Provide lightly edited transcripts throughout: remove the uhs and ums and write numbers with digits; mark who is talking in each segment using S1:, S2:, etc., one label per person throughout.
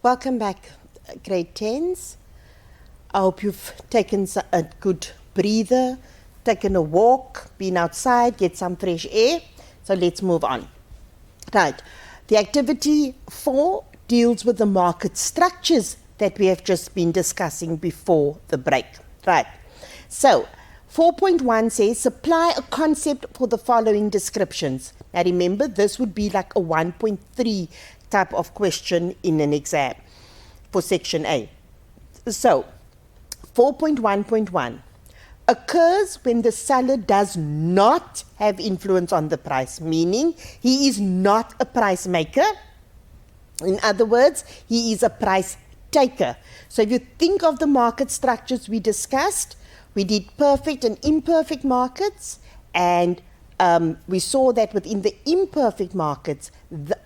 S1: Welcome back, grade 10s. I hope you've taken a good breather, taken a walk, been outside, get some fresh air. So let's move on. Right. The activity 4 deals with the market structures that we have just been discussing before the break. Right. So 4.1 says supply a concept for the following descriptions. Now remember, this would be like a 1.3 type of question in an exam for section A. So 4.1.1 occurs when the seller does not have influence on the price, meaning he is not a price maker. In other words, he is a price taker. So if you think of the market structures we discussed, we did perfect and imperfect markets, and we saw that within the imperfect markets,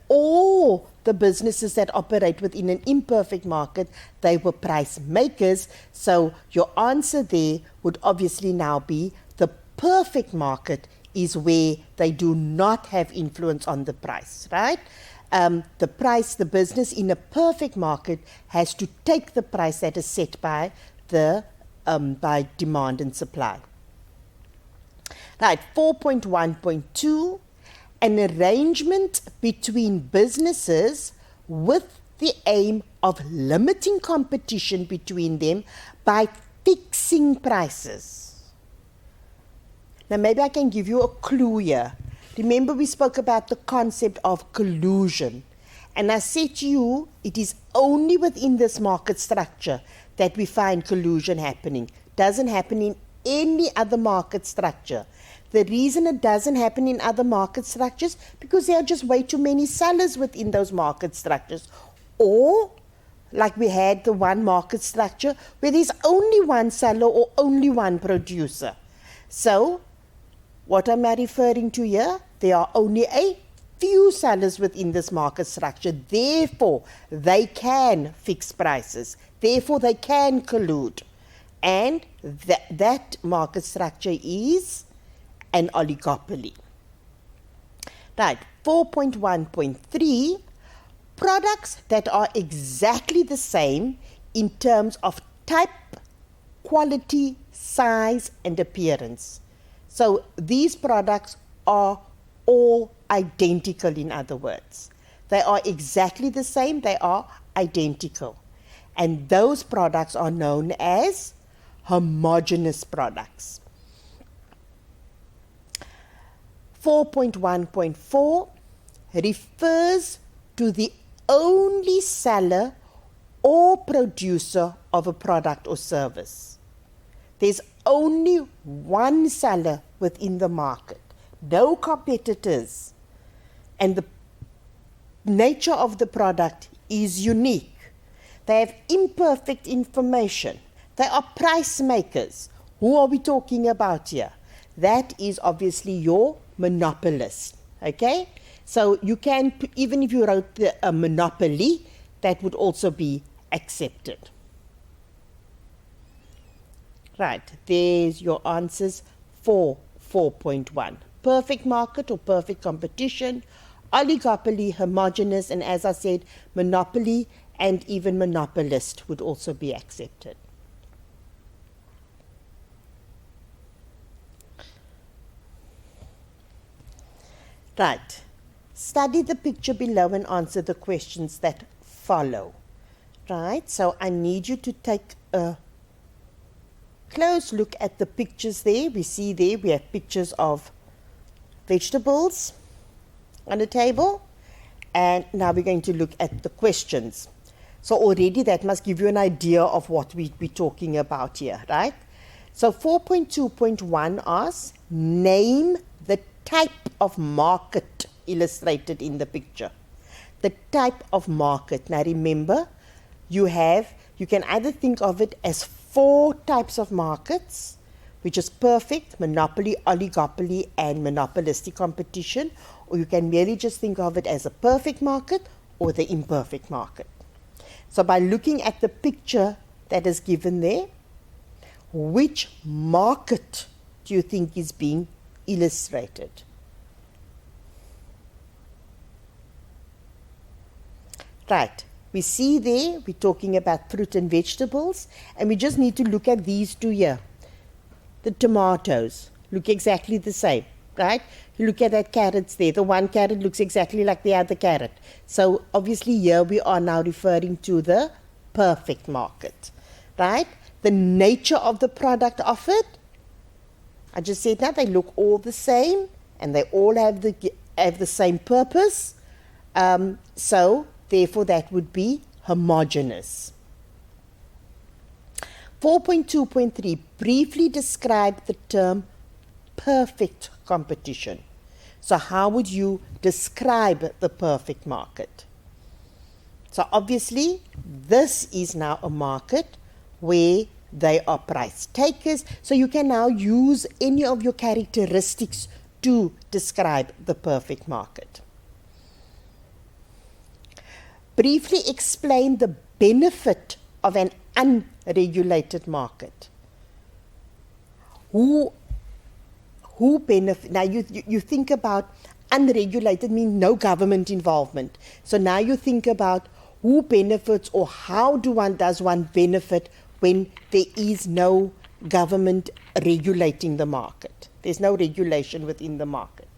S1: all the businesses that operate within an imperfect market, they were price makers. So your answer there would obviously now be the perfect market is where they do not have influence on the price, right? The business in a perfect market has to take the price that is set by by demand and supply. Right, 4.1.2, an arrangement between businesses with the aim of limiting competition between them by fixing prices. Now maybe I can give you a clue here. Remember we spoke about the concept of collusion, and I said to you it is only within this market structure that we find collusion happening. Doesn't happen in any other market structure. The reason it doesn't happen in other market structures because there are just way too many sellers within those market structures. Or, like we had the one market structure where there's only one seller or only one producer. So, what am I referring to here? There are only a few sellers within this market structure. Therefore, they can fix prices. Therefore, they can collude. And that market structure is an oligopoly. Right, 4.1.3, products that are exactly the same in terms of type, quality, size, and appearance. So these products are all identical, in other words. They are exactly the same, they are identical. And those products are known as homogeneous products. 4.1.4 refers to the only seller or producer of a product or service. There's only one seller within the market, no competitors, and the nature of the product is unique. They have imperfect information. They are price makers. Who are we talking about here? That is obviously your monopolist. Okay? So you can, even if you wrote a monopoly, that would also be accepted. Right, there's your answers for 4.1. Perfect market or perfect competition, oligopoly, homogeneous, and as I said, monopoly and even monopolist would also be accepted. Right, study the picture below and answer the questions that follow. Right, so I need you to take a close look at the pictures there. We see there we have pictures of vegetables on the table, and now we're going to look at the questions. So already that must give you an idea of what we're talking about here, right? So 4.2.1 asks, name the type of market illustrated in the picture. The type of market. Now remember, you can either think of it as 4 types of markets, which is perfect, monopoly, oligopoly, and monopolistic competition, or you can merely just think of it as a perfect market or the imperfect market. So by looking at the picture that is given there, which market do you think is being illustrated? Right, We see there, we're talking about fruit and vegetables, and we just need to look at these two here. The tomatoes look exactly the same, right? You look at that carrots there. The one carrot looks exactly like the other carrot. So obviously here we are now referring to the perfect market, right? The nature of the product offered, I just said now they look all the same and they all have the same purpose. So therefore that would be homogeneous. 4.2.3 briefly describe the term perfect competition. So how would you describe the perfect market? So obviously this is now a market where they are price takers. So you can now use any of your characteristics to describe the perfect market. Briefly explain the benefit of an unregulated market. Who benefit? Now you think about unregulated means no government involvement. So now you think about who benefits or how does one benefit when there is no government regulating the market. There's no regulation within the market.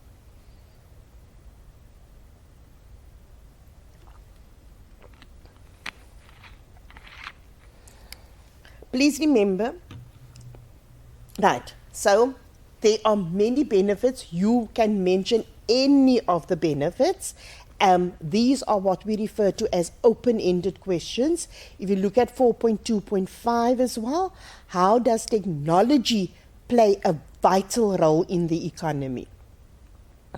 S1: Please remember, right, so there are many benefits. You can mention any of the benefits. These are what we refer to as open-ended questions. If you look at 4.2.5 as well, how does technology play a vital role in the economy?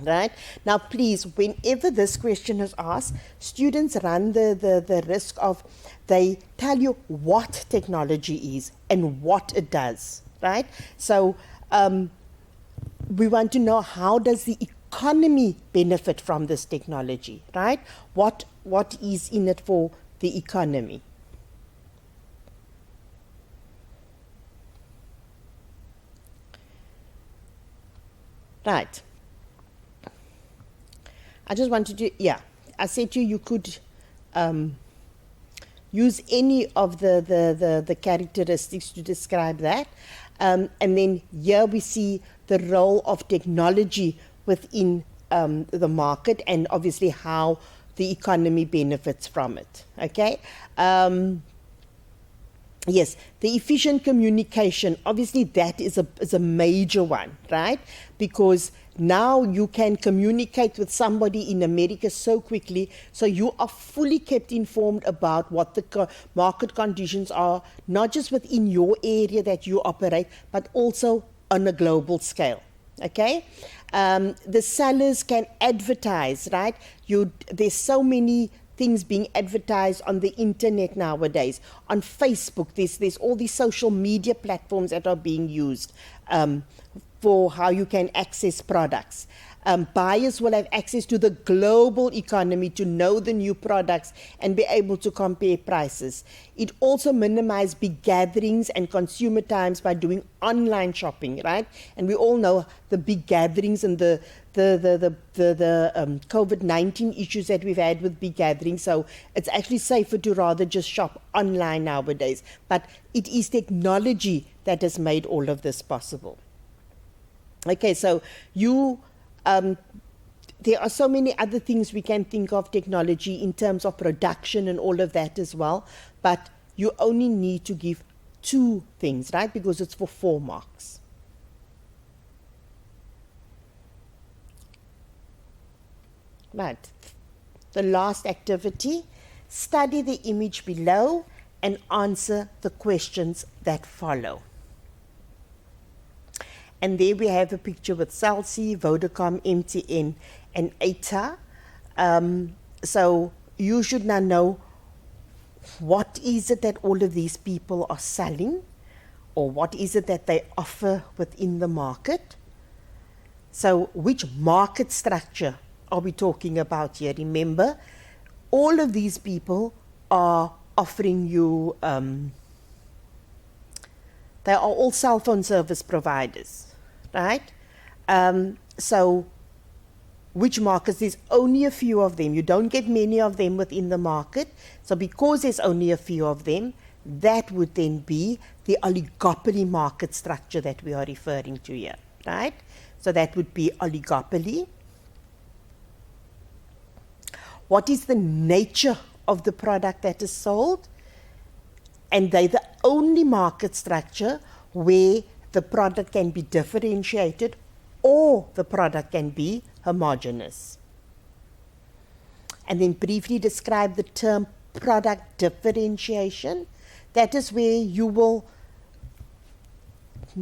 S1: Right? Now, please, whenever this question is asked, students run the risk of they tell you what technology is and what it does, right? So we want to know how does the economy benefit from this technology, right? What is in it for the economy? Right. I just wanted to, I said to you, you could use any of the characteristics to describe that. And then here we see the role of technology within the market and obviously how the economy benefits from it. Okay. Yes, the efficient communication, obviously that is a major one, right? Because now you can communicate with somebody in America so quickly, so you are fully kept informed about what the market conditions are, not just within your area that you operate, but also on a global scale, okay? The sellers can advertise, right? There's so many things being advertised on the internet nowadays. On Facebook, there's all these social media platforms that are being used for how you can access products. Buyers will have access to the global economy to know the new products and be able to compare prices. It also minimizes big gatherings and consumer times by doing online shopping, right? And we all know the big gatherings and the COVID-19 issues that we've had with big gatherings. So it's actually safer to rather just shop online nowadays. But it is technology that has made all of this possible. Okay, so there are so many other things we can think of technology in terms of production and all of that as well, but you only need to give 2 things, right? Because it's for 4 marks. Right. The last activity, study the image below and answer the questions that follow. And there we have a picture with Cell C, Vodacom, MTN, and ATA. So you should now know what is it that all of these people are selling, or what is it that they offer within the market. So which market structure are we talking about here? Remember, all of these people are offering you, they are all cell phone service providers. Right? So which markets, there's only a few of them. You don't get many of them within the market. So because there's only a few of them, that would then be the oligopoly market structure that we are referring to here, right? So that would be oligopoly. What is the nature of the product that is sold? And they're the only market structure where the product can be differentiated or the product can be homogeneous. And then briefly describe the term product differentiation. That is where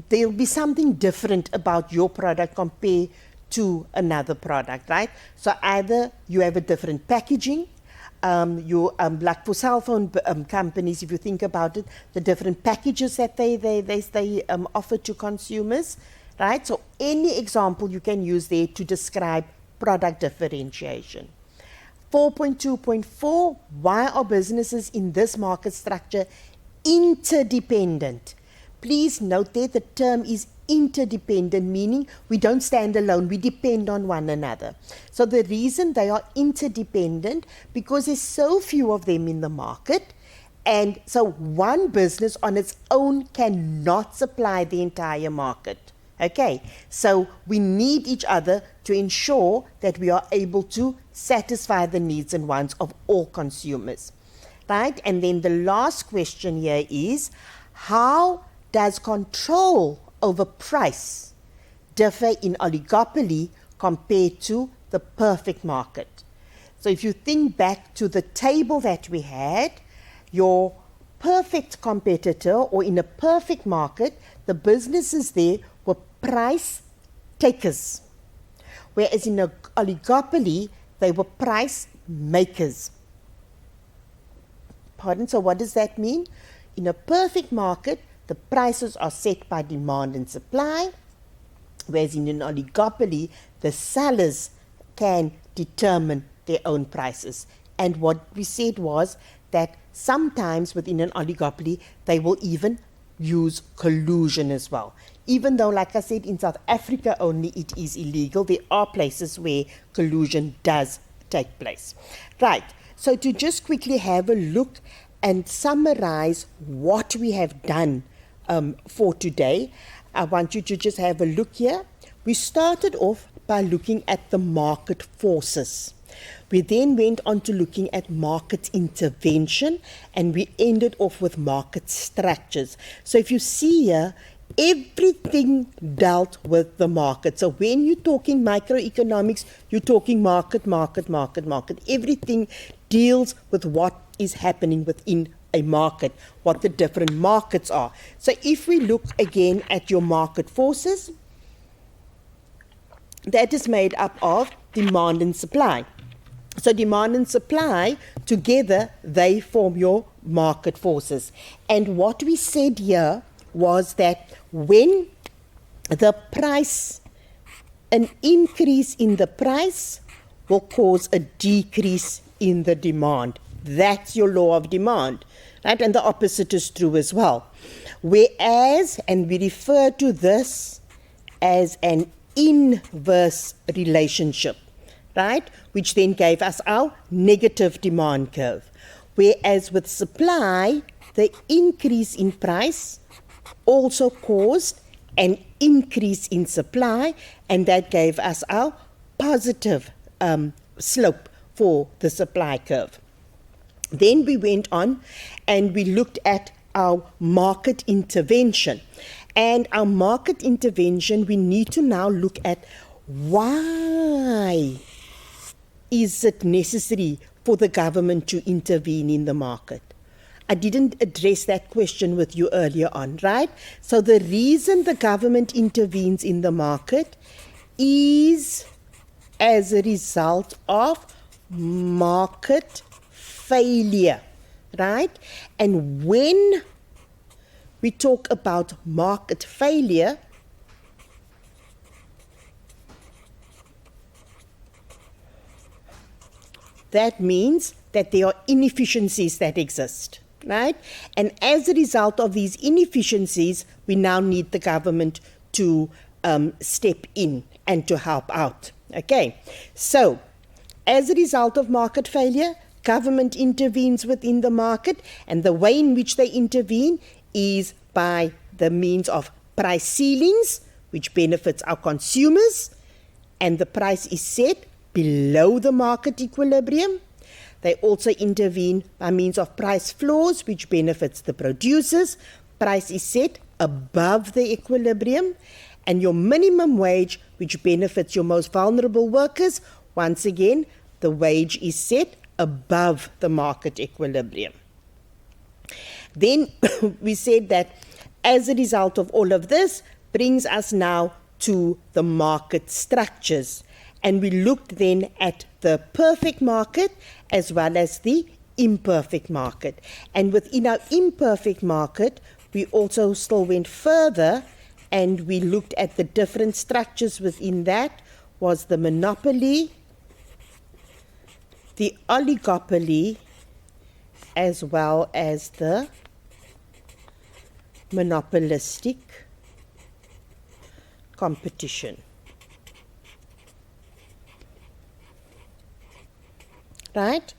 S1: there'll be something different about your product compared to another product, right? So either you have a different packaging, like for cell phone companies, if you think about it, the different packages that they offer to consumers, right? So any example you can use there to describe product differentiation. 4.2.4, why are businesses in this market structure interdependent? Please note there the term is interdependent, meaning we don't stand alone, we depend on one another. So the reason they are interdependent, because there's so few of them in the market, and so one business on its own cannot supply the entire market. Okay, so we need each other to ensure that we are able to satisfy the needs and wants of all consumers, right? And then the last question here is, how does control over price differ in oligopoly compared to the perfect market? So if you think back to the table that we had, your perfect competitor, or in a perfect market, the businesses there were price takers, whereas in an oligopoly, they were price makers. Pardon, so what does that mean? In a perfect market, the prices are set by demand and supply, whereas in an oligopoly, the sellers can determine their own prices. And what we said was that sometimes within an oligopoly, they will even use collusion as well. Even though, like I said, in South Africa only it is illegal, there are places where collusion does take place. Right, so to just quickly have a look and summarize what we have done for today, I want you to just have a look here. We started off by looking at the market forces. We then went on to looking at market intervention, and we ended off with market structures. So if you see here, everything dealt with the market. So when you're talking microeconomics, you're talking market. Everything deals with what is happening within a market, what the different markets are. So if we look again at your market forces, that is made up of demand and supply. So demand and supply, together, they form your market forces. And what we said here was that when the price, an increase in the price will cause a decrease in the demand. That's your law of demand, right? And the opposite is true as well. Whereas, and we refer to this as an inverse relationship, right? Which then gave us our negative demand curve. Whereas with supply, the increase in price also caused an increase in supply, and that gave us our positive slope for the supply curve. Then we went on and we looked at our market intervention. And our market intervention, we need to now look at why is it necessary for the government to intervene in the market? I didn't address that question with you earlier on, right? So the reason the government intervenes in the market is as a result of market failure, right? And when we talk about market failure, that means that there are inefficiencies that exist, right? And as a result of these inefficiencies, we now need the government to step in and to help out. Okay, so as a result of market failure, government intervenes within the market, and the way in which they intervene is by the means of price ceilings, which benefits our consumers, and the price is set below the market equilibrium. They also intervene by means of price floors, which benefits the producers. Price is set above the equilibrium, and your minimum wage, which benefits your most vulnerable workers. Once again, the wage is set above the market equilibrium. Then we said that as a result of all of this, brings us now to the market structures. And we looked then at the perfect market as well as the imperfect market. And within our imperfect market, we also still went further and we looked at the different structures within that. Was the monopoly, the oligopoly, as well as the monopolistic competition. Right?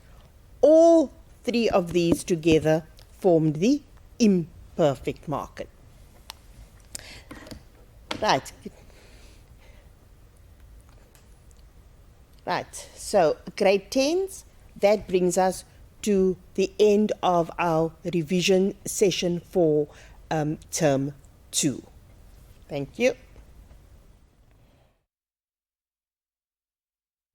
S1: All three of these together formed the imperfect market. Right. Right. So, grade 10s, that brings us to the end of our revision session for term 2. Thank you.